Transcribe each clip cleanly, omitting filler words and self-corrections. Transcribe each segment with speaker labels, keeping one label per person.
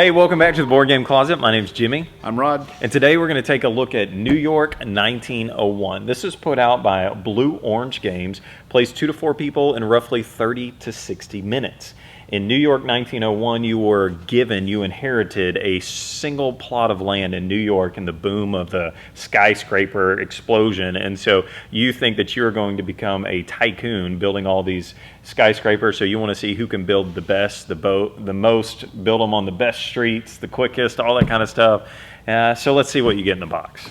Speaker 1: Hey, welcome back to the Board Game Closet. My name's Jimmy.
Speaker 2: I'm Rod.
Speaker 1: And today we're going to take a look at New York 1901. This is put out by Blue Orange Games, plays 2 to 4 people in roughly 30 to 60 minutes. In New York 1901, you inherited a single plot of land in New York in the boom of the skyscraper explosion. And so you think that you're going to become a tycoon building all these skyscrapers. So you want to see who can build the best, the most, build them on the best streets, the quickest, all that kind of stuff. So let's see what you get in the box.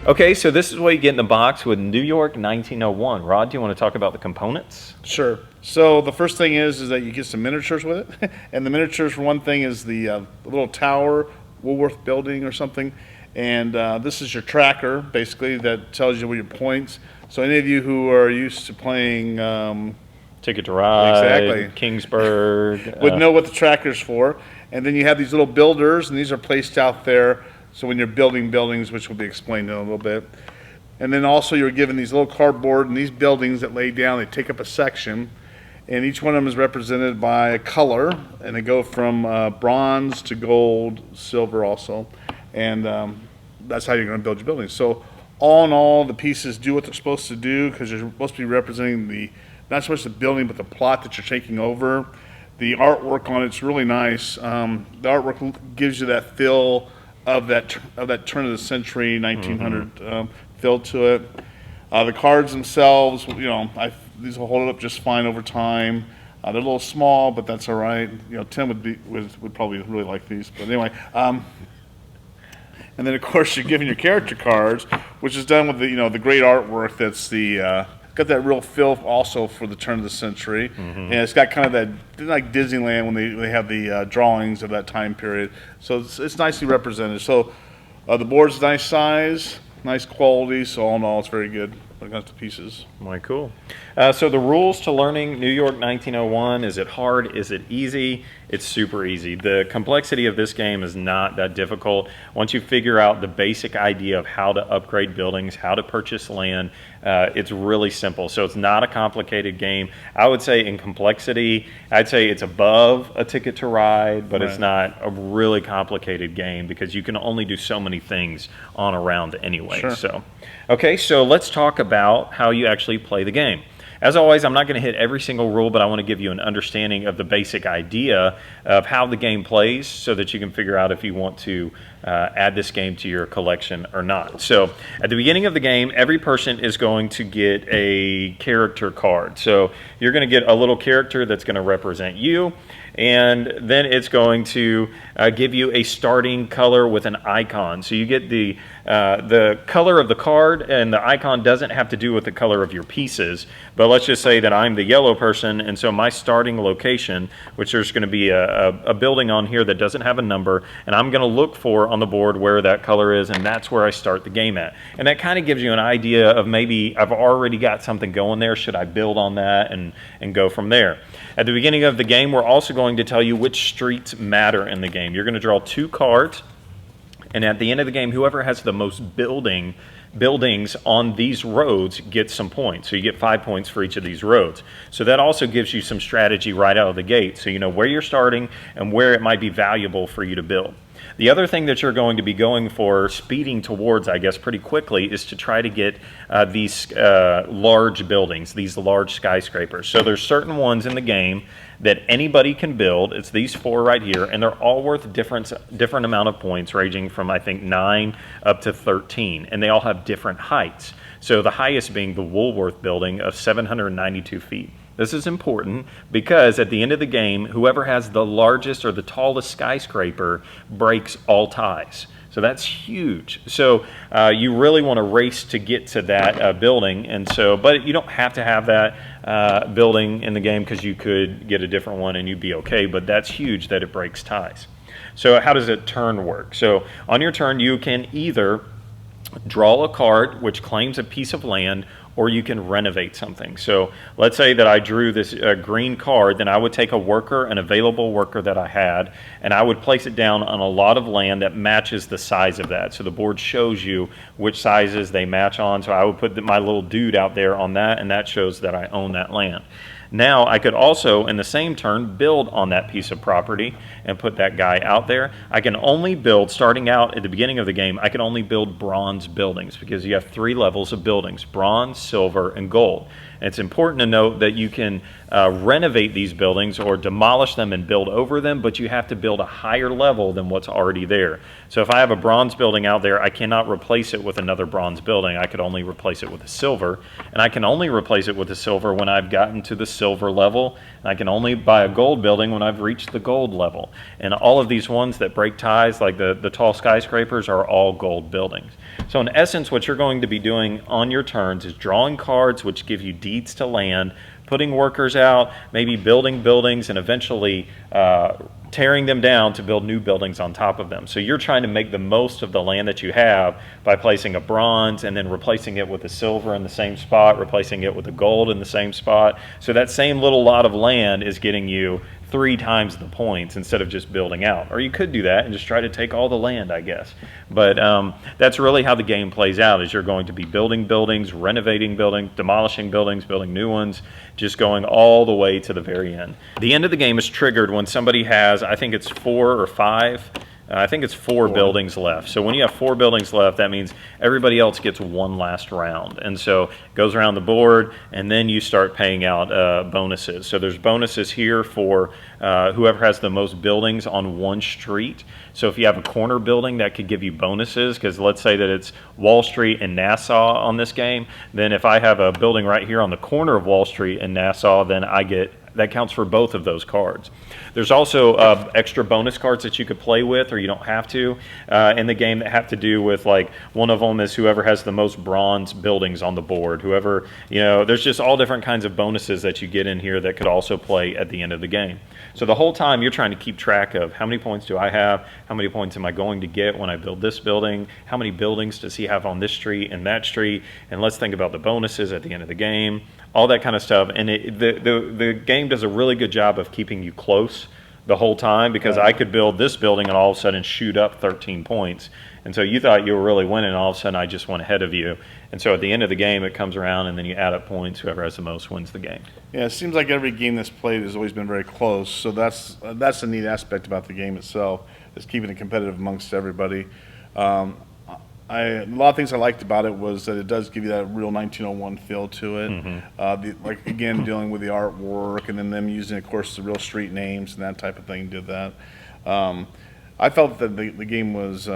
Speaker 1: Okay, so this is what you get in the box with New York 1901. Rod, do you want to talk about the components?
Speaker 2: Sure. So the first thing is that you get some miniatures with it. And the miniatures, for one thing, is the little tower, Woolworth building or something. And this is your tracker, basically, that tells you what your points. So any of you who are used to playing
Speaker 1: Ticket to Ride,
Speaker 2: exactly,
Speaker 1: Kingsburg,
Speaker 2: would know what the tracker's for. And then you have these little builders, and these are placed out there. So when you're building buildings, which will be explained in a little bit. And then also you're given these little cardboard and these buildings that lay down, they take up a section. And each one of them is represented by a color. And they go from bronze to gold, silver also. And that's how you're going to build your buildings. So all in all, the pieces do what they're supposed to do because you're supposed to be representing not so much the building, but the plot that you're taking over. The artwork on it's really nice. The artwork gives you that feel of that turn of the century 1900 feel to it. The cards themselves, these will hold it up just fine over time. They're a little small, but that's all right. Tim would probably really like these. But anyway, and then of course you're given your character cards, which is done with the great artwork. That's got that real feel also for the turn of the century, and it's got kind of that, like Disneyland when they have the drawings of that time period. So it's nicely represented. So the board's nice size, nice quality. So all in all, it's very good when it comes to pieces.
Speaker 1: Right, cool. So the rules to learning New York 1901, is it hard? Is it easy? It's super easy. The complexity of this game is not that difficult. Once you figure out the basic idea of how to upgrade buildings, how to purchase land, it's really simple. So it's not a complicated game. I would say in complexity, I'd say it's above a Ticket to Ride, but It's not a really complicated game because you can only do so many things on a round anyway.
Speaker 2: Sure.
Speaker 1: So, okay, so let's talk about how you actually play the game. As always, I'm not going to hit every single rule, but I want to give you an understanding of the basic idea of how the game plays so that you can figure out if you want to add this game to your collection or not. So at the beginning of the game, every person is going to get a character card. So you're going to get a little character that's going to represent you, and then it's going to give you a starting color with an icon. So you get the color of the card, and the icon doesn't have to do with the color of your pieces, but let's just say that I'm the yellow person, and so my starting location, which there's going to be a building on here that doesn't have a number, and I'm going to look for on the board where that color is, and that's where I start the game at. And that kind of gives you an idea of maybe I've already got something going there. Should I build on that and go from there? At the beginning of the game, we're also going to tell you which streets matter in the game. You're going to draw 2 cards, and at the end of the game, whoever has the most buildings on these roads gets some points. So you get 5 points for each of these roads. So that also gives you some strategy right out of the gate, so you know where you're starting and where it might be valuable for you to build. The other thing that you're going to be going for, speeding towards, I guess, pretty quickly, is to try to get these large buildings, these large skyscrapers. So there's certain ones in the game that anybody can build. It's these 4 right here, and they're all worth different amount of points, ranging from, I think, 9 up to 13, and they all have different heights. So the highest being the Woolworth building of 792 feet. This is important because at the end of the game, whoever has the largest or the tallest skyscraper breaks all ties. So that's huge. So you really want to race to get to that building, and so, but you don't have to have that building in the game because you could get a different one and you'd be okay. But that's huge that it breaks ties. So how does a turn work? So on your turn, you can either draw a card which claims a piece of land, or you can renovate something. So let's say that I drew this green card, then I would take a worker, an available worker that I had, and I would place it down on a lot of land that matches the size of that. So the board shows you which sizes they match on. So I would put my little dude out there on that, and that shows that I own that land. Now I could also, in the same turn, build on that piece of property and put that guy out there. I can only build, starting out at the beginning of the game, I can only build bronze buildings because you have 3 levels of buildings: bronze, silver, and gold. And it's important to note that you can renovate these buildings or demolish them and build over them, but you have to build a higher level than what's already there. So if I have a bronze building out there, I cannot replace it with another bronze building. I could only replace it with a silver, and I can only replace it with a silver when I've gotten to the silver level, and I can only buy a gold building when I've reached the gold level. And all of these ones that break ties, like the tall skyscrapers, are all gold buildings. So in essence, what you're going to be doing on your turns is drawing cards which give you deeds to land, putting workers out, maybe building buildings, and eventually tearing them down to build new buildings on top of them. So you're trying to make the most of the land that you have by placing a bronze and then replacing it with a silver in the same spot, replacing it with a gold in the same spot. So that same little lot of land is getting you 3 times the points instead of just building out. Or you could do that and just try to take all the land, I guess. But that's really how the game plays out, is you're going to be building buildings, renovating buildings, demolishing buildings, building new ones, just going all the way to the very end. The end of the game is triggered when somebody has, I think it's 4 or 5, I think it's 4 buildings left. So when you have 4 buildings left, that means everybody else gets one last round. And so it goes around the board, and then you start paying out bonuses. So there's bonuses here for whoever has the most buildings on one street. So if you have a corner building, that could give you bonuses, because let's say that it's Wall Street and Nassau on this game. Then if I have a building right here on the corner of Wall Street and Nassau, then that counts for both of those cards. There's also extra bonus cards that you could play with, or you don't have to, in the game, that have to do with, like, one of them is whoever has the most bronze buildings on the board. Whoever, there's just all different kinds of bonuses that you get in here that could also play at the end of the game. So the whole time you're trying to keep track of how many points do I have, how many points am I going to get when I build this building, how many buildings does he have on this street and that street, and let's think about the bonuses at the end of the game, all that kind of stuff. And the game does a really good job of keeping you close the whole time, because I could build this building and all of a sudden shoot up 13 points. And so you thought you were really winning, and all of a sudden I just went ahead of you. And so at the end of the game, it comes around, and then you add up points. Whoever has the most wins the game.
Speaker 2: Yeah, it seems like every game that's played has always been very close. So that's a neat aspect about the game itself, is keeping it competitive amongst everybody. A lot of things I liked about it was that it does give you that real 1901 feel to it. Like, again, dealing with the artwork, and then them using, of course, the real street names and that type of thing did that. I felt that the game was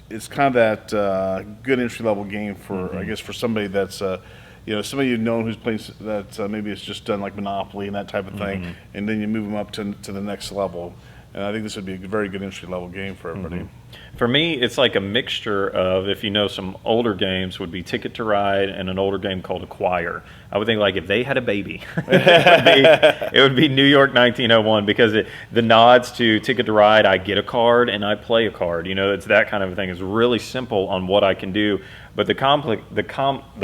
Speaker 2: it's kind of that good entry level game for I guess for somebody that's somebody you've known who's playing that maybe it's just done like Monopoly and that type of thing, and then you move them up to the next level. And I think this would be a very good entry-level game for everybody.
Speaker 1: For me, it's like a mixture of, if you know some older games, would be Ticket to Ride and an older game called Acquire. I would think, like, if they had a baby, it would be New York 1901, because the nods to Ticket to Ride, I get a card and I play a card. It's that kind of a thing. It's really simple on what I can do. But the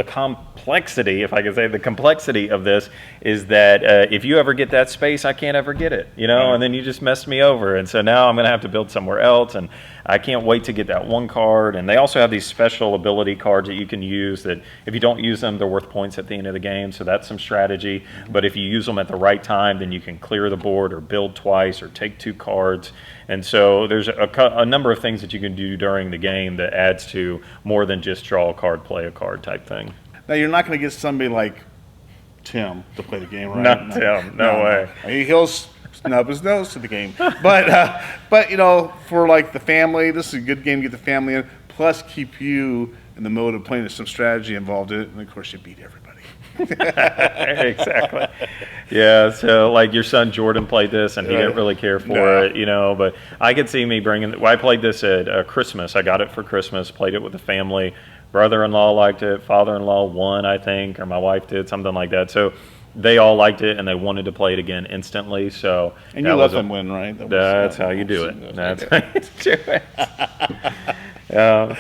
Speaker 1: complexity, if I can say, the complexity of this is that if you ever get that space, I can't ever get it, and then you just messed me over. And so now I'm going to have to build somewhere else, and I can't wait to get that one card. And they also have these special ability cards that you can use that if you don't use them, they're worth points at the end of the game. So that's some strategy. But if you use them at the right time, then you can clear the board or build twice or take 2 cards. And so there's a number of things that you can do during the game that adds to more than just draw a card, play a card type thing.
Speaker 2: Now, you're not going to get somebody like Tim to play the game, right?
Speaker 1: Not Tim, no way.
Speaker 2: He'll snub his nose to the game. But for like the family, this is a good game to get the family in, plus keep you in the mode of playing with some strategy involved in it, and of course you beat everybody.
Speaker 1: Exactly. Yeah, so like your son Jordan played this, and he didn't really care for it, but I could see me I played this at Christmas. I got it for Christmas, played it with the family. Brother-in-law liked it, father-in-law won, I think, or my wife did, something like that. So they all liked it, and they wanted to play it again instantly. So
Speaker 2: and you let them win, right?
Speaker 1: That's how you do it. That's how you do it.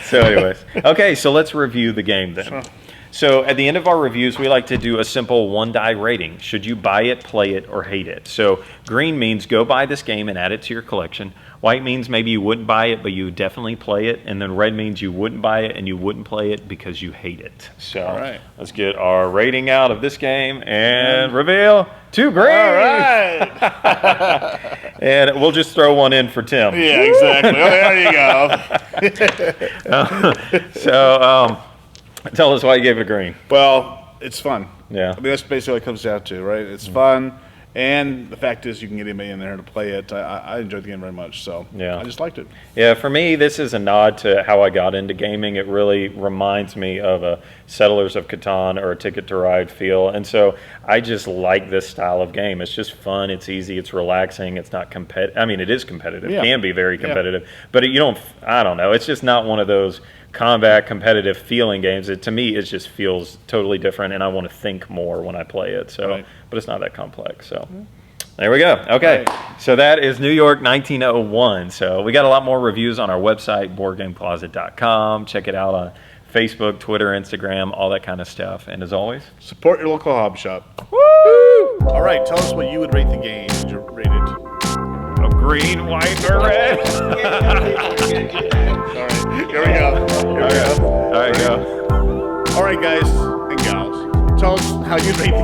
Speaker 1: So anyways, okay, so let's review the game then. So at the end of our reviews, we like to do a simple one-die rating. Should you buy it, play it, or hate it? So green means go buy this game and add it to your collection. White means maybe you wouldn't buy it, but you would definitely play it. And then red means you wouldn't buy it and you wouldn't play it because you hate it. So
Speaker 2: All right.
Speaker 1: let's get our rating out of this game and reveal 2 green.
Speaker 2: All right.
Speaker 1: And we'll just throw one in for Tim.
Speaker 2: Yeah, exactly. Oh, there you go.
Speaker 1: So tell us why you gave it a green.
Speaker 2: Well, it's fun.
Speaker 1: Yeah.
Speaker 2: I mean, that's basically what it comes down to, right? It's fun, and the fact is you can get anybody in there to play it. I enjoyed the game very much, so
Speaker 1: Yeah.
Speaker 2: I just liked it.
Speaker 1: Yeah, for me, this is a nod to how I got into gaming. It really reminds me of a Settlers of Catan or a Ticket to Ride feel. And so I just like this style of game. It's just fun. It's easy. It's relaxing. It's not competitive. I mean, it is competitive.
Speaker 2: Yeah.
Speaker 1: It can be very competitive. But you don't, I don't know. It's just not one of those combat competitive feeling games. To me, it just feels totally different, and I want to think more when I play it. So,
Speaker 2: Right.
Speaker 1: But it's not that complex. So. There we go. Okay. So that is New York 1901. So we got a lot more reviews on our website, boardgamecloset.com. Check it out on Facebook, Twitter, Instagram, all that kind of stuff. And as always,
Speaker 2: Support your local hobby shop.
Speaker 1: woo!
Speaker 2: All right, tell us what you would rate the game. Would you rate it?
Speaker 1: A green, white, or red.
Speaker 2: All right, here we go. Here we go.
Speaker 1: All right, go.
Speaker 2: All right, guys and gals, tell us how you rate the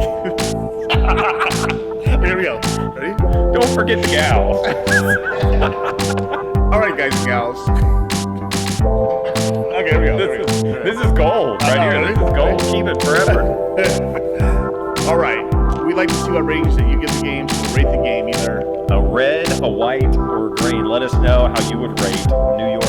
Speaker 2: game. Here we go. Ready?
Speaker 1: Don't forget the gals.
Speaker 2: All right, guys and gals. Okay, here we go.
Speaker 1: This is gold right here. This is gold. Keep it forever.
Speaker 2: All right. We'd like to see what ratings that you give the game. So rate the game either.
Speaker 1: A red, a white, or a green. Let us know how you would rate New York